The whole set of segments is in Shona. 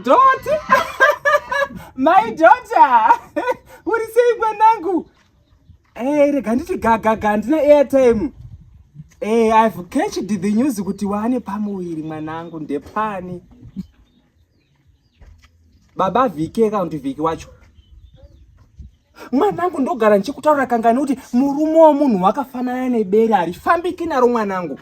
Doti. My daughter. What is saying mwanangu? Rega nditi gaga ndina airtime. I've catched the news kuti wane pamuwiri mwanangu ndepani. Baba vike account viki wacho. Mwanangu ndogara nchikutaura kangani kuti murume womunhu wakafanana nebere arifambiki naro mwanangu.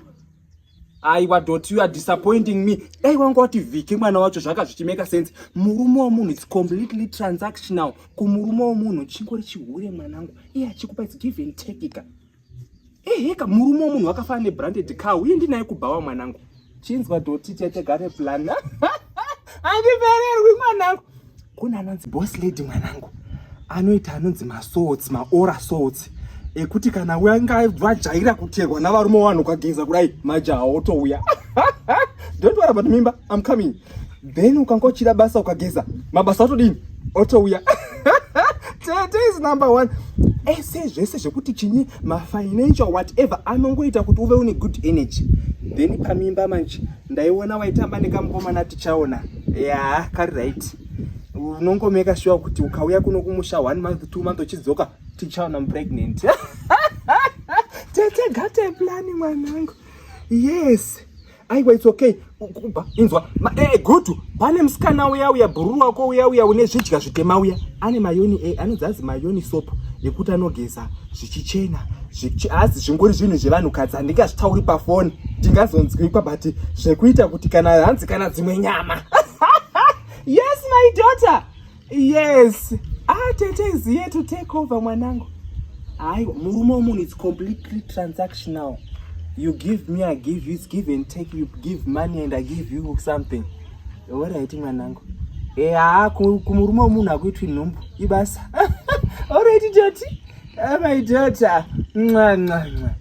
Aiwa Doti, you are disappointing me. Wangu wati viki mwana wacho zvaka zvichimeka sense. Murume womunhu it's completely transactional. Kumurume womunhu chingori chihure mwanangu. Achikupa it's give and take ika. Heka murume womunhu wakafanana nebranded car. Uye ndinaye kubawa mwanangu. Chinzwa Doti tete gare plan. Andivererwi mwanangu. Kuna anonzi boss lady mwanangu. Anoita anonzi maswords, maora swords. Ekuti kana wanga vajaira kutegwa navarume vanhu kwageza kudai majaha otouya. Don't worry about mimba, I'm coming. Then ukangochira basa ukageza mabasa otodini otouya. Tete is number one. Zvese zvekuti chinyi mafinancial whatever anongoita kuti uve une good energy. Then pamimba manje ndaiona waitamba nekamukomana tichaona. Kari right. Unongomeka sure kuti ukauya kuno kumusha 1 month 2 month uchidzoka tichaona I'm pregnant. Tete got a plan mwanangu. Yes. Aiwa it's okay. Kuba inzwa. Good. Pane msikana uya bhuru wako uya une zvidya zvitema uya. Ane mayoni anodzazi mayoni soap yekuti anogeza zvichichena. Asi zvingori zvinhu zvevanhu kadzi ndingazvitauri pafoni. Ndingazonzwikwa but zvekuita kuti kana hanzi kana dzimwe nyama. Yes, my daughter. Yes. Tete is here to take over mwanangu. Murume womunhu it's completely transactional. You give me, I give you. It's give and take. You give money and I give you something. Alright mwanangu. Kumurume womunhu akuitwi nhumbu. Ibasa. Alright Doti. My daughter. Mwah.